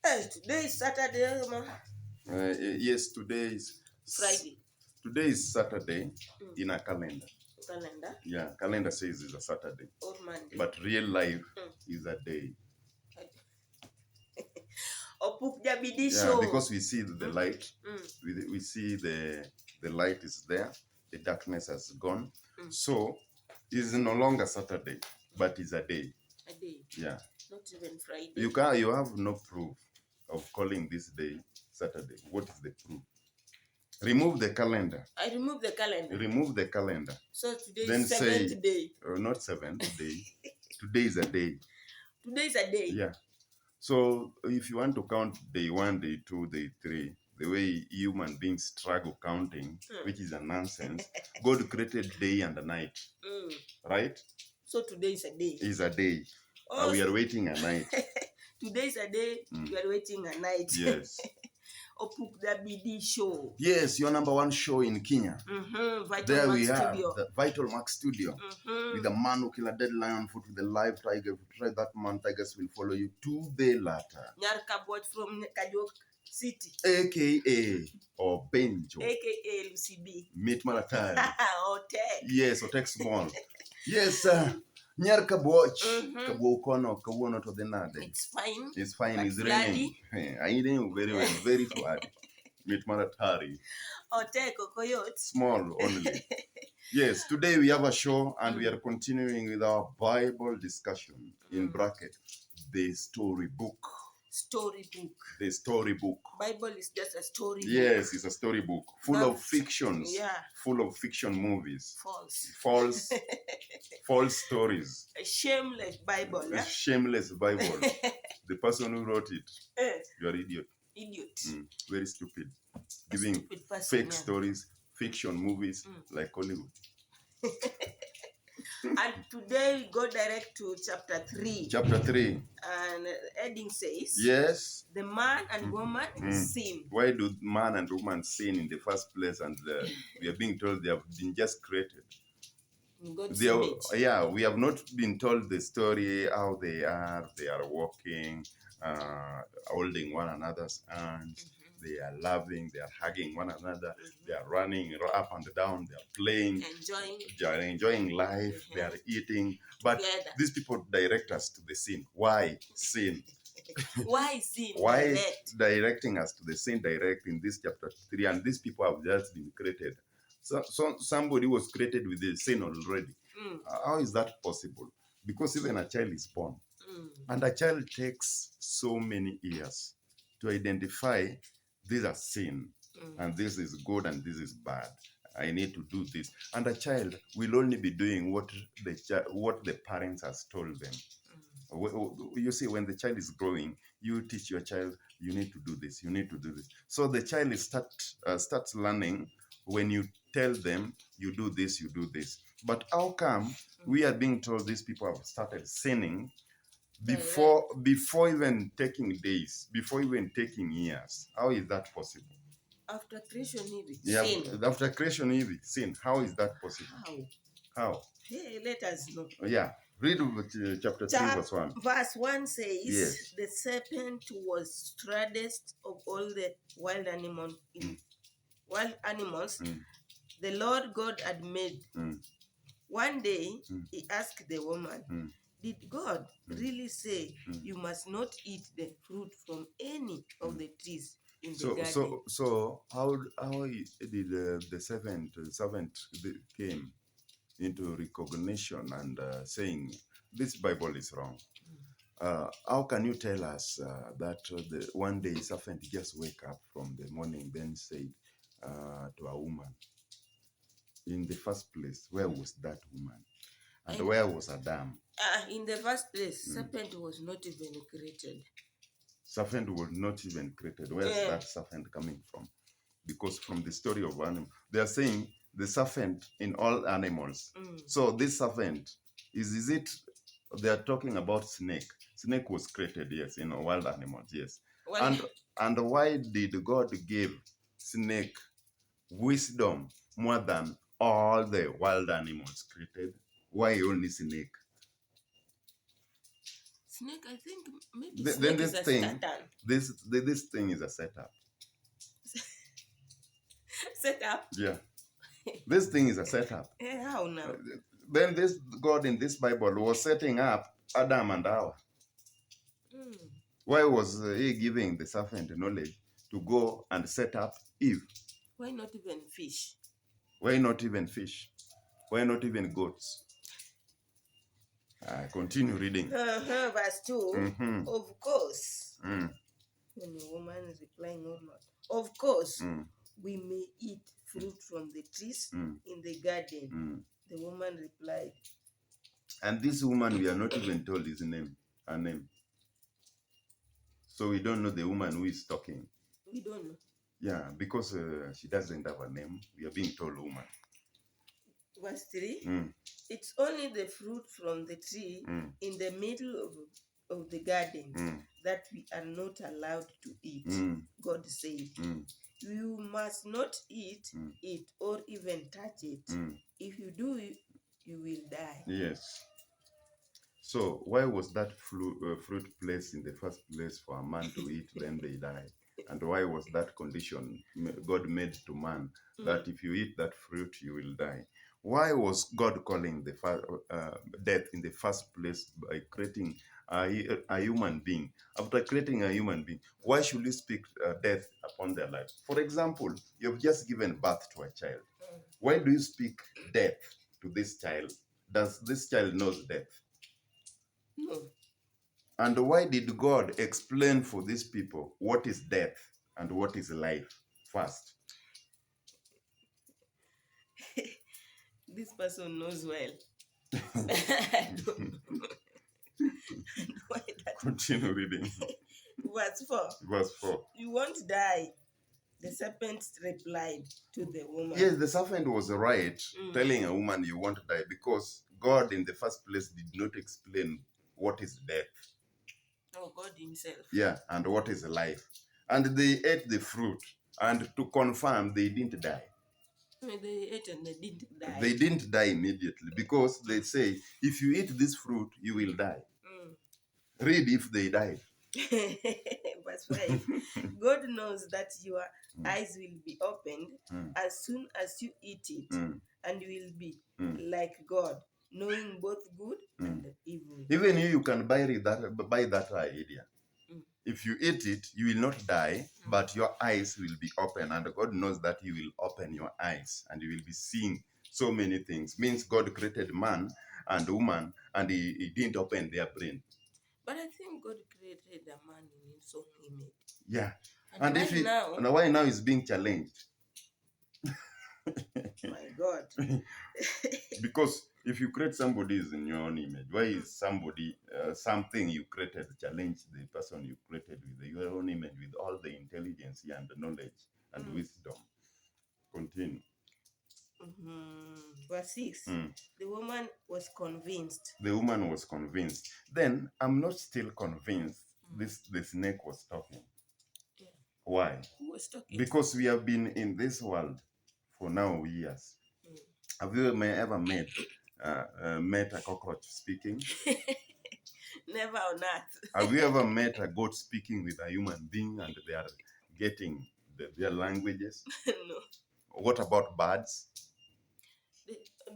Today is Saturday, ma. Yes, today is Friday. Today is Saturday in a calendar. Calendar Yeah, calendar says it's a Saturday, or Monday. but real life is a day. Opukja bidii Yeah, show. because we see the light. We see the light is there. The darkness has gone. So it's no longer Saturday, but it's a day. A day. Yeah. Not even Friday. You have no proof of calling this day Saturday. What is the proof? Remove the calendar. I remove the calendar. Remove the calendar. So today Then is seventh day. Not seventh day. Today is a day. Today is a day. Yeah. So if you want to count day 1, day 2, day 3, the way human beings struggle counting, which is a nonsense, God created day and night. Right? So today is a day. Is a day. We are waiting a night. Today is a day. We are waiting a night. Yes. Opukja bidii show. Yes, your number one show in Kenya. There we have the Vital Max Studio with the man who killed a dead lion foot with a live tiger. If you try that man, tigers will follow you to the latter. Nyarkabot from Kajok City. AKA or Benjo. AKA LCB. Meet Maratari. Hotel. Yes, Hotel Small. Yes, Nyarkabot. Kabuokono, Kabuono to the Nade. It's fine. It's fine. It's raining. I know very well. Very floody. Meet Maratari. Hotel Kokoyot. Small only. Yes, today we have a show and we are continuing with our Bible discussion, in bracket, the storybook. Storybook. The storybook. Bible is just a story. Yes, it's a storybook full of fictions. Yeah. Full of fiction movies. False stories. A shameless Bible. A shameless Bible. The person who wrote it, you're an idiot. Very stupid. Giving stupid fake stories, fiction movies like Hollywood. And today we go direct to chapter 3. Chapter 3. And heading says, yes, the man and woman sin. Why do man and woman sin in the first place? And we are being told they have been just created. We have not been told the story, how they are walking, holding one another's hands. They are loving, they are hugging one another, they are running up and down, they are playing, enjoying life, they are eating. But these people direct us to the sin. Why sin? Why sin? Why directing us to the sin direct in this chapter 3? And these people have just been created. So somebody was created with the sin already. How is that possible? Because even a child is born. And a child takes so many years to identify these are sin, and this is good, and this is bad. I need to do this. And a child will only be doing what the parents has told them. You see, when the child is growing, you teach your child, you need to do this, you need to do this. So the child starts learning when you tell them, you do this, you do this. But how come we are being told these people have started sinning before even taking days, before even taking years? How is that possible? After creation, sin. After creation, sin. How is that possible? How? Hey, let us know. Yeah. Read chapter 3, verse 1. Verse 1 says, yes. The serpent was strangest of all the wild animals the Lord God had made. One day, he asked the woman, did God really say you must not eat the fruit from any of the trees in the garden? So how did the servant came into recognition and saying, this Bible is wrong? How can you tell us that one day serpent just wake up from the morning, then said to a woman, in the first place, where was that woman? And where was Adam? In the first place, serpent was not even created. Serpent was not even created. Where's that serpent coming from? Because from the story of animal, they are saying the serpent in all animals. So this serpent, is it, they are talking about snake. Snake was created, yes, in wild animals, yes. Well, and why did God give snake wisdom more than all the wild animals created? Why only snake? Snake, I think maybe Then snake this is a thing, Satan. this thing is a setup. Set up. Yeah, this thing is a setup. How now? Then this God in this Bible was setting up Adam and Eva. Why was he giving the serpent knowledge to go and set up Eve? Why not even fish? Why not even fish? Why not even goats? I continue reading. Verse 2. Mhm. Of course. Mm. When the woman is replying or not. Of course, Mm. we may eat fruit from the trees Mm. in the garden. Mm. The woman replied. And this woman, we are not even told his name, her name. So we don't know the woman who is talking. We don't know. Yeah, because she doesn't have a name. We are being told woman. Verse 3. Mm. It's only the fruit from the tree in the middle of the garden that we are not allowed to eat. God said, you must not eat it or even touch it. If you do, you will die. Yes. So why was that fruit placed in the first place for a man to eat, then they die? And why was that condition God made to man, that if you eat that fruit, you will die? Why was God calling the death in the first place by creating a human being? After creating a human being, why should he speak death upon their life? For example, you've just given birth to a child. Why do you speak death to this child? Does this child knows death? No. And why did God explain for these people what is death and what is life first? This person knows well. I don't know. Why that? Continue reading. Verse 4. Verse 4. You won't die. The serpent replied to the woman. Yes, the serpent was right, telling a woman you won't die, because God in the first place did not explain what is death. Oh, God himself. Yeah, and what is life. And they ate the fruit, and to confirm, they didn't die. They ate and they didn't die. They didn't die immediately, because they say, if you eat this fruit, you will die. Read if they died. Verse 5. God knows that your eyes will be opened as soon as you eat it, and you will be like God, knowing both good and evil. Even you can buy that idea. If you eat it, you will not die, but your eyes will be open, and God knows that you will open your eyes and you will be seeing so many things. Means God created man and woman, and he didn't open their brain. But I think God created a man in his own image. Yeah. And why now is being challenged? My God. Because if you create somebody is in your own image, why is something you created challenge the person you created with your own image, with all the intelligence and the knowledge and wisdom? Continue. Verse 6. The woman was convinced. The woman was convinced. Then I'm not still convinced the snake was talking. Yeah. Why? Who was talking? Because we have been in this world for now years. Have you ever met a cockroach speaking? Never on earth. Have you ever met a goat speaking with a human being and they are getting their languages? No. What about birds?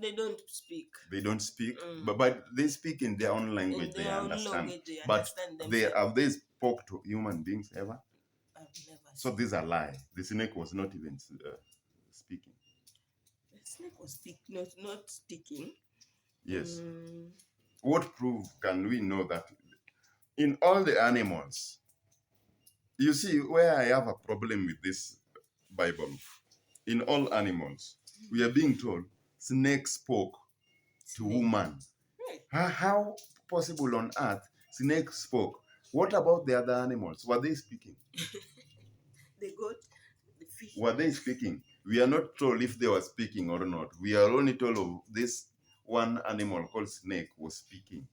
They don't speak. They don't speak, but they speak in their own language. In their own language, they but understand have they spoke to human beings ever? I've never. So these are lies. The snake was not even speaking. The snake was not speaking. Yes. What proof can we know that in all the animals? You see, where I have a problem with this Bible, in all animals, we are being told snake spoke to woman. How possible on earth snake spoke? What about the other animals? Were they speaking? The goat, the fish. Were they speaking? We are not told if they were speaking or not. We are only told of this one animal called snake was speaking.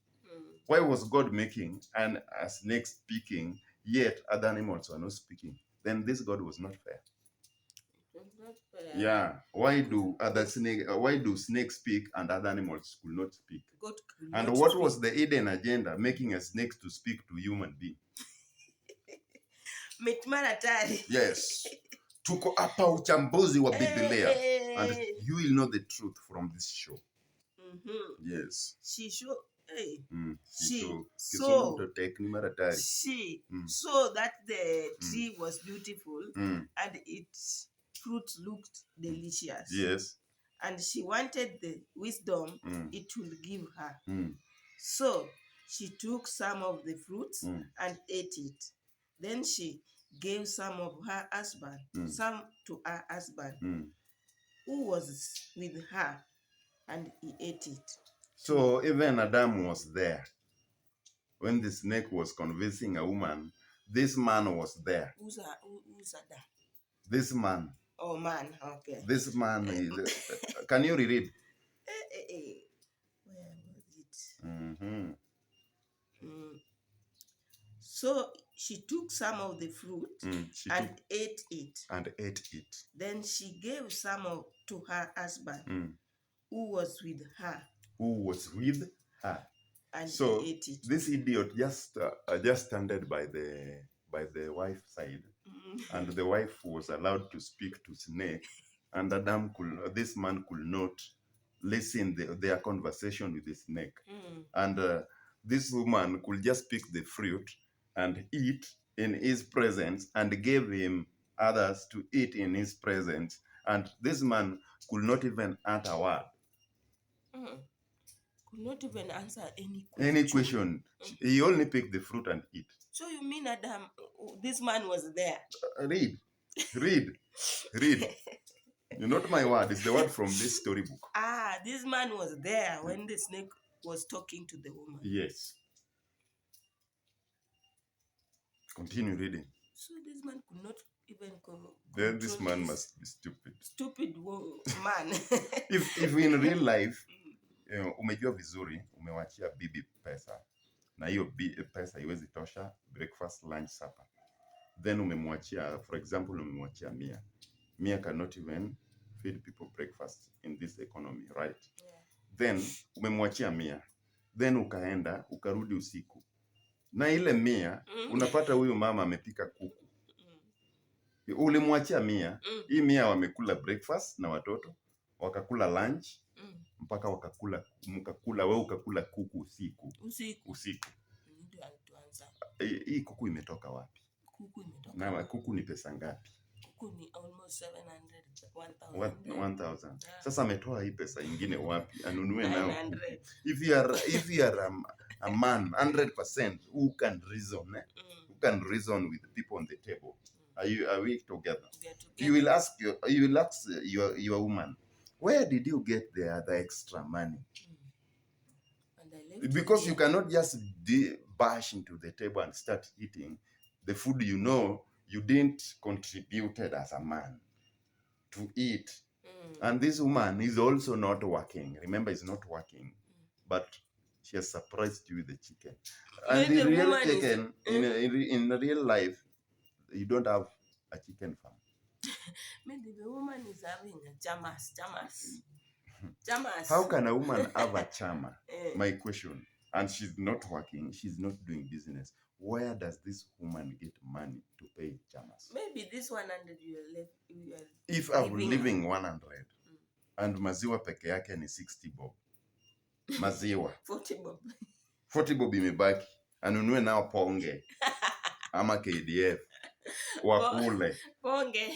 Why was God making a snake speaking, yet other animals were not speaking? Then this God was not fair. Not fair. Yeah. Why do snakes speak and other animals could not speak? God could And not what speak. was the Eden agenda, making a snake to speak to human being? Mitmaratari. Yes. Tuko hapa uchambuzi wa Biblia. And Hey. you will know the truth from this show. Yes. She saw that the tree was beautiful and its fruit looked delicious. Yes. And she wanted the wisdom it will give her. So she took some of the fruits and ate it. Then she gave some of her husband, some to her husband, who was with her, and he ate it. So even Adam was there. When the snake was convincing a woman, this man was there. Who's Adam? This man. Oh, man, okay. This man is... can you reread? Where was it? So she took some of the fruit and ate it. Then she gave some to her husband, who was with her. And so he ate it. This idiot just standed by the wife's side, and the wife was allowed to speak to snake, and this man could not listen their conversation with the snake, and this woman could just pick the fruit and eat in his presence, and gave him others to eat in his presence, and this man could not even utter a word. Could not even answer any question. He only picked the fruit and eat. So you mean Adam, this man was there? Read. You're not my word, it's the word from this storybook. This man was there when the snake was talking to the woman. Yes. Continue reading. So this man could not even then this man must be stupid. Stupid man. if in real life, umejua vizuri, umewachia bibi pesa, na hiyo pesa iwezi tosha breakfast, lunch, supper. Then umemwachia, for example, umemwachia 100. 100 cannot even feed people breakfast in this economy, right? Yeah. Then umemwachia 100. Then ukaenda, ukarudi usiku. Na ile 100, unapata huyu mama amepika kuku. Ulimwachia 100, hii 100 wamekula breakfast na watoto, wakakula lunch, mpaka mkakula, wewe ukakula kuku usiku. Hii kuku imetoka wapi? Kuku ni pesa ngapi? Kuku ni almost 700, 1000. Yeah. Sasa ametoa hii pesa ingine wapi? Anunue nao. 900. If you are a man 100% who can reason, who can reason with the people on the table. Are we together? You will ask your woman, where did you get the extra money? Because you cannot just bash into the table and start eating the food you didn't contributed as a man to eat. And this woman is also not working. Remember, is not working, but she has surprised you with the chicken. And the real chicken, in real life, you don't have a chicken farm. Maybe the woman is having a chamas. How can a woman have a chama? My question. And she's not working, she's not doing business. Where does this woman get money to pay chamas? Maybe this 100 you are if I'm living 100 and maziwa peke yake ni 60 bob. Maziwa 40 bob. 40 bob imebaki. Anunue nao ponge. Ama KDF. Wakule. Ponge.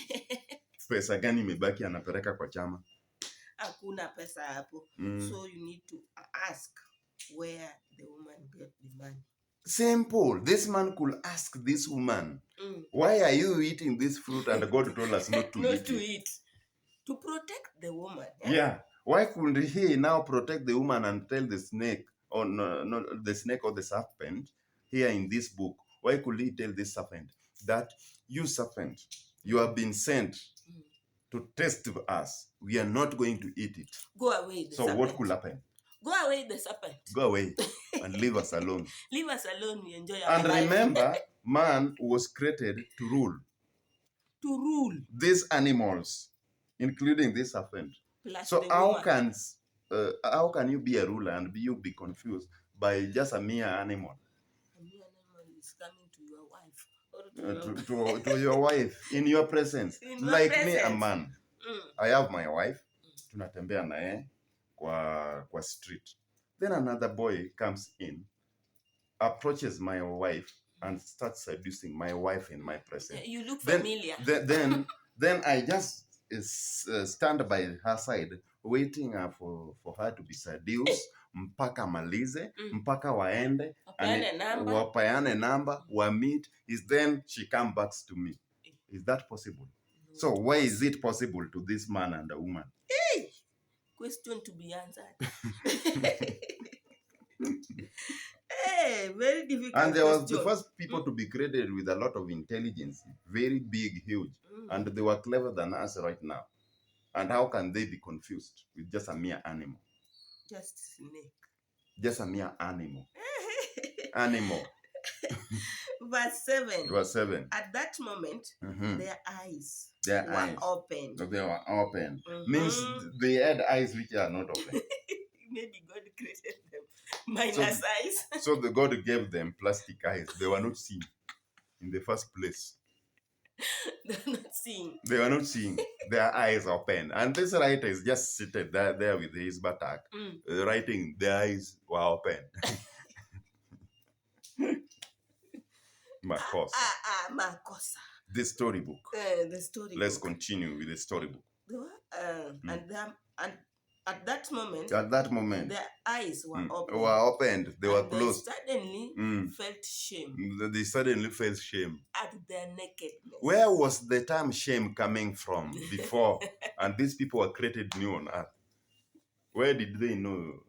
Pesa gani imebaki anapeleka kwa chama? Hakuna pesa hapo. So you need to ask where the woman got the money. Simple. This man could ask this woman, why are you eating this fruit? And God told us not to eat. To protect the woman. Yeah. Why couldn't he now protect the woman and tell the snake, or not the snake or the serpent, here in this book, why could he tell this serpent that you serpent, you have been sent to test us. We are not going to eat it. Go away, the so serpent. What could happen? Go away, the serpent. Go away and leave us alone. Leave us alone, we enjoy our And life. remember, man was created to rule. To rule. These animals including this serpent. Plus So the how woman. can you be a ruler and you be confused by just a mere animal? A mere animal is coming to your wife or To your wife in your presence. in your Like me, a presence. man. I have my wife. Tunatembea naye kwa street. Then another boy comes in, approaches my wife and starts seducing my wife in my presence. You look familiar. Then I just stand by her side waiting for her to be seduced mpaka malize, mpaka waende, wapeane number, wa meet, is then she comes back to me. Is that possible? No. So why is it possible to this man and a woman? Hey! Question to be answered. Hey, very difficult. And there was the first people to be created with a lot of intelligence, very big, huge, and they were clever than us right now. And how can they be confused with just a mere animal? Just snake. Just a mere animal. Animal. Verse 7. Verse 7. At that moment, their eyes were open. They were open. Means they had eyes which are not open. Maybe God created them minus eyes. So the God gave them plastic eyes. They were not seeing in the first place. They were not seeing. They were not seeing. Their eyes open. And this writer is just seated there with his buttock, writing, their eyes were open. Makosa. Makosa. The storybook. The storybook. Let's continue with the storybook. And at that moment, their eyes were opened. Were opened. They were closed. They suddenly felt shame. They suddenly felt shame. At their nakedness. Where was the term shame coming from before? And these people were created new on earth. Where did they know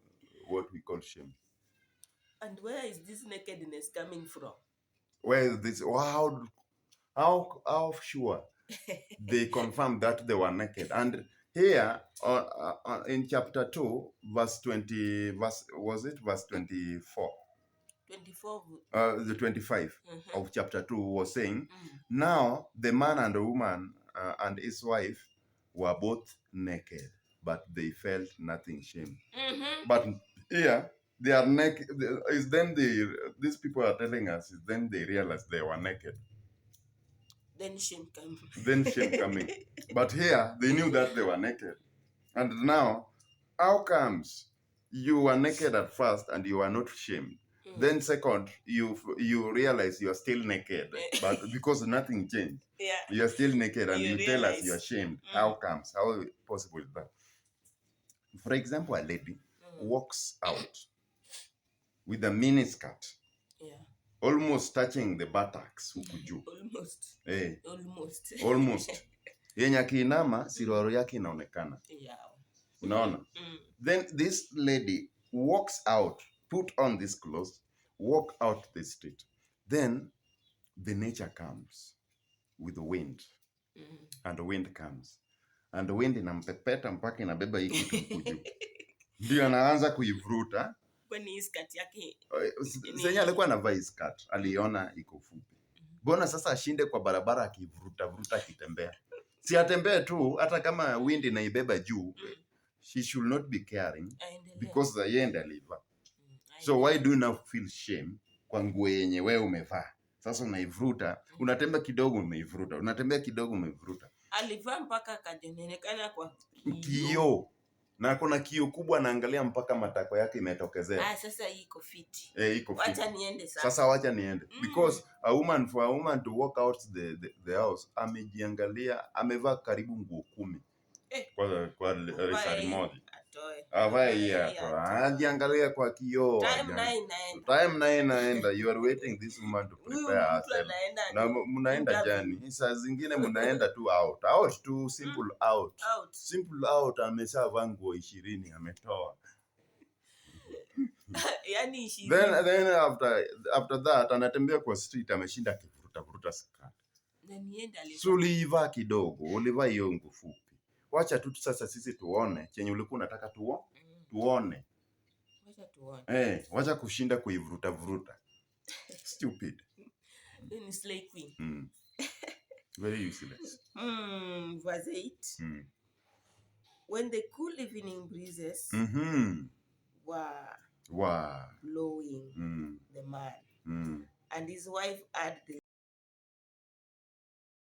what we call shame? And where is this nakedness coming from? Where is this? How sure they confirmed that they were naked? And here, in chapter 2, verse 20, was it verse 24? 24. The 25 of chapter 2 was saying, now the man and the woman and his wife were both naked, but they felt nothing shame. But here, they are naked. These people are telling us, then they realized they were naked. Then shame coming. Then shame coming. But here, they knew that they were naked. And now, how comes you were naked at first and you are not shamed? Then second, you realize you are still naked, but because nothing changed, you are still naked and you tell us you are ashamed. How comes? How possible is that? For example, a lady walks out with a miniskirt, almost touching the buttocks. Almost. Yenye akiinama siruaru yake inaonekana. Unaona? Then this lady walks out, put on these clothes, walk out the street. Then the nature comes with the wind. And the wind comes. And the wind inampepeta mpaka inabeba hii kitu huku juu. Ndio anaanza kuivuruta. Kwani hii skirt yake Zenye alikuwa anavaa hii skirt, aliona iko fupi. Mbona sasa ashinde kwa barabara akivuruta akitembea? Si atembee tu, hata kama wind inaibeba juu. She should not be caring because the end aliva. So why do you now feel shame kwa nguo yenye wewe umevaa? Sasa unaivuruta, unatembea kidogo umeivuruta, unatembea kidogo umeivuruta. Alivaa mpaka akajonekana kwa kioo. Na kuna kioo kubwa naangalia mpaka matako yake imetokezea. Sasa hii iko fit. Iko fit. Wacha niende sasa. Sasa wacha niende. Because for a woman to walk out the house, amejiangalia, amevaa karibu nguo 10. Kwa risari moja. Avae hii hapa. Anajiangalia kwa kioo. Time inaenda. You are waiting this woman to prepare herself. Na mnaenda jani. Saa zingine mnaenda tu out. Out tu, simple out. Simple out, ameshavaa nguo 20 ametoa. Yani 20. Then after that anatembea kwa street ameshinda akivuruta skirt. So ulivaa kidogo, ulivaa hiyo nguo fupi. Wacha tu sasa sisi tuone chenye ulikuwa unataka tuone. Wacha kushinda kuivuruta. Stupid. Then slay queen. Very useless. Verse 8. when the cool evening breezes were Wow. blowing Mm. the man, Mm. and his wife had the